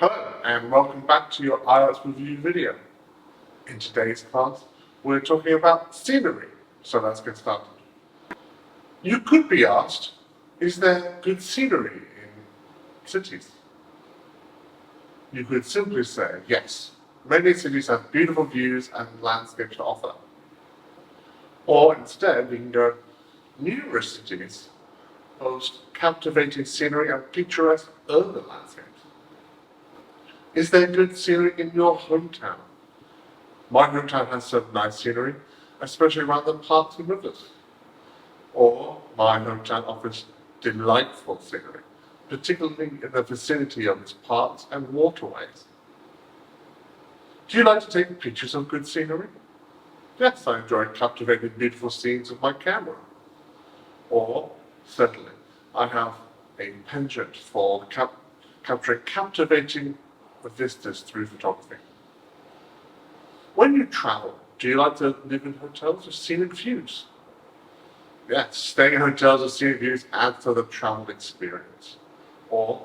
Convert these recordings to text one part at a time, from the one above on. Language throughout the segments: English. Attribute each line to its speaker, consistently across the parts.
Speaker 1: Hello and welcome back to your IELTS review video. In today's class, we're talking about scenery, so let's get started. You could be asked, is there good scenery in cities? You could simply say, yes, many cities have beautiful views and landscapes to offer. Or instead, we can go, numerous cities boast captivating scenery and picturesque urban landscapes. Is there good scenery in your hometown? My hometown has some nice scenery, especially around the parks and rivers. Or my hometown offers delightful scenery, particularly in the vicinity of its parks and waterways. Do you like to take pictures of good scenery? Yes, I enjoy captivating beautiful scenes with my camera. Or, certainly, I have a penchant for capturing captivating vistas through photography. When you travel, do you like to live in hotels with scenic views? Yes, staying in hotels with scenic views adds to the travel experience. Or,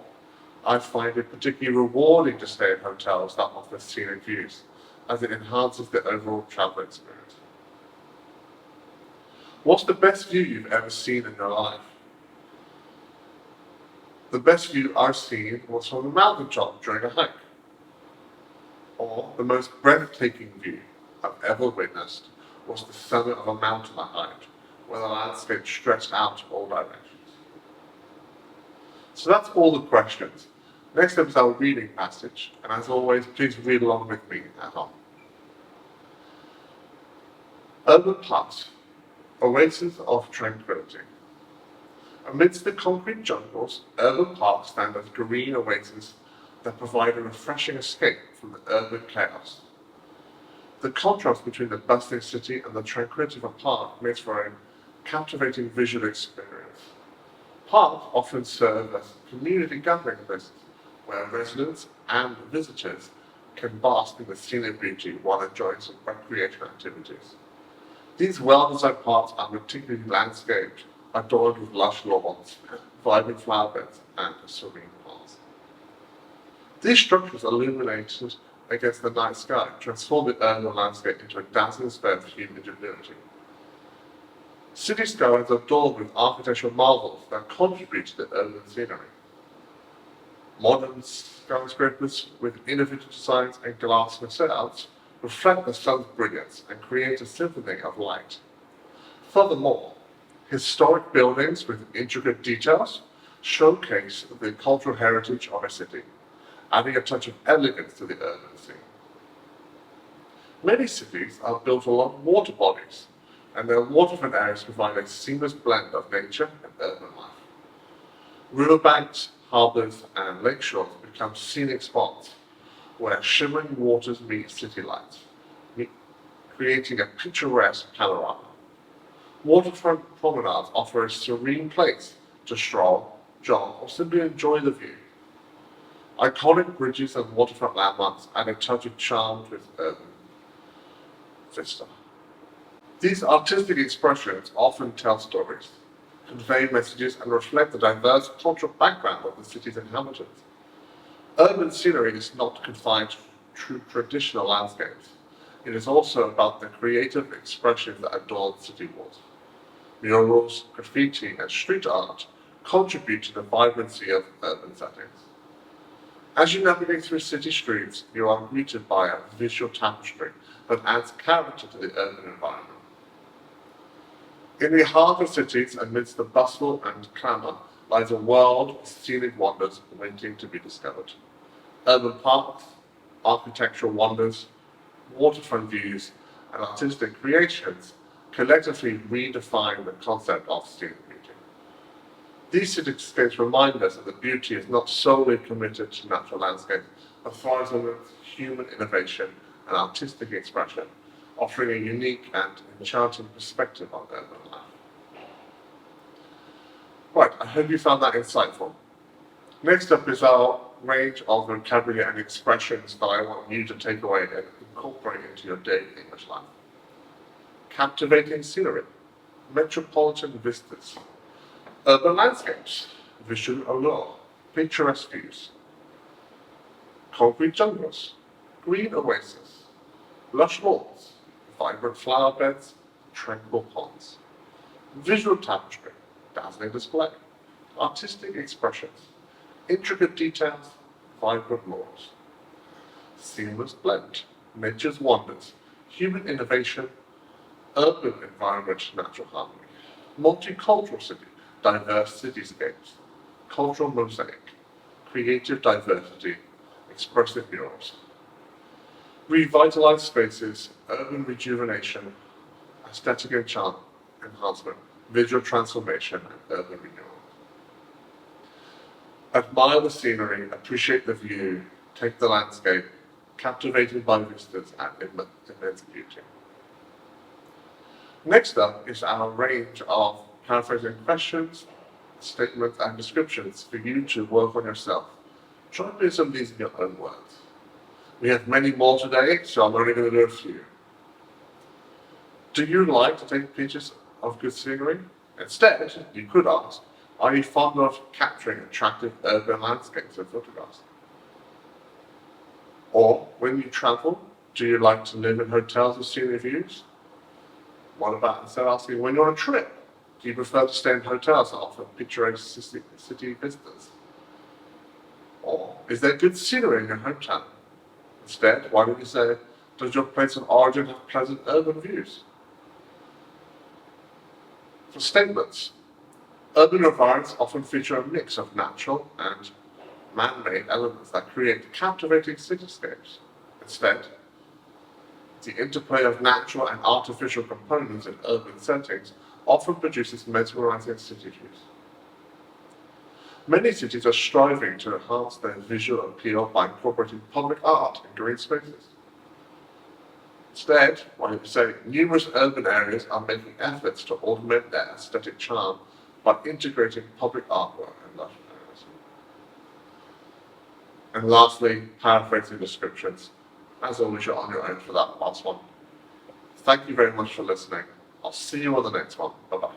Speaker 1: I find it particularly rewarding to stay in hotels that offer scenic views, as it enhances the overall travel experience. What's the best view you've ever seen in your life? The best view I've seen was from a mountaintop during a hike. Or the most breathtaking view I've ever witnessed was the summit of a mountain I hiked, where the landscape stretched out to all directions. So that's all the questions. Next up is our reading passage, and as always, please read along with me at home. Urban parks, oases of tranquility. Amidst the concrete jungles, urban parks stand as green oases that provide a refreshing escape from the urban chaos. The contrast between the bustling city and the tranquility of a park makes for a captivating visual experience. Parks often serve as community gathering places where residents and visitors can bask in the scenic beauty while enjoying some recreational activities. These well-designed parks are meticulously landscaped, adorned with lush lawns, vibrant flower beds, and serene ponds. These structures, illuminated against the night sky, transform the urban landscape into a dazzling sphere of human ingenuity. City skylines are adorned with architectural marvels that contribute to the urban scenery. Modern skyscrapers with innovative designs and glass facades reflect the sun's brilliance and create a symphony of light. Furthermore, historic buildings with intricate details showcase the cultural heritage of a city, adding a touch of elegance to the urban scene. Many cities are built along water bodies, and their waterfront areas provide a seamless blend of nature and urban life. Riverbanks, harbors, and lakeshores become scenic spots where shimmering waters meet city lights, creating a picturesque panorama. Waterfront promenades offer a serene place to stroll, jog, or simply enjoy the view. Iconic bridges and waterfront landmarks add a touch of charm to its urban vista. These artistic expressions often tell stories, convey messages, and reflect the diverse cultural background of the city's inhabitants. Urban scenery is not confined to traditional landscapes. It is also about the creative expressions that adorn city walls. Murals, graffiti, and street art contribute to the vibrancy of urban settings. As you navigate through city streets, you are greeted by a visual tapestry that adds character to the urban environment. In the heart of cities, amidst the bustle and clamour, lies a world of scenic wonders waiting to be discovered. Urban parks, architectural wonders, waterfront views, and artistic creations collectively redefine the concept of scenic beauty. These cityscapes remind us that the beauty is not solely committed to natural landscape, but thrives on human innovation and artistic expression, offering a unique and enchanting perspective on urban life. Right, I hope you found that insightful. Next up is our range of vocabulary and expressions that I want you to take away and incorporate into your daily English life. Captivating scenery, metropolitan vistas, urban landscapes, visual allure, picturesque views, concrete jungles, green oases, lush lawns, vibrant flower beds, tranquil ponds, visual tapestry, dazzling display, artistic expressions, intricate details, vibrant lawns, seamless blend, nature's wonders, human innovation, urban environment, natural harmony, multicultural city, diverse cityscapes, cultural mosaic, creative diversity, expressive murals, revitalized spaces, urban rejuvenation, aesthetic enhancement, visual transformation, and urban renewal. Admire the scenery, appreciate the view, take the landscape, captivated by vistas and immense beauty. Next up is our range of paraphrasing questions, statements, and descriptions for you to work on yourself. Try to do some of these in your own words. We have many more today, so I'm only going to do a few. Do you like to take pictures of good scenery? Instead, you could ask, are you fond of capturing attractive urban landscapes in photographs? Or, when you travel, do you like to live in hotels with scenic views? What about instead of asking, when you're on a trip, do you prefer to stay in hotels that offer picturesque city vistas? Or, is there good scenery in your hometown? Instead, why don't you say, does your place of origin have pleasant urban views? For statements, urban environments often feature a mix of natural and man-made elements that create captivating cityscapes. Instead, the interplay of natural and artificial components in urban settings often produces mesmerizing city views. Many cities are striving to enhance their visual appeal by incorporating public art in green spaces. Instead, why don't you say, numerous urban areas are making efforts to augment their aesthetic charm by integrating public artwork and lush areas. And lastly, paraphrasing descriptions. As always, you're on your own for that last one. Thank you very much for listening. I'll see you on the next one. Bye-bye.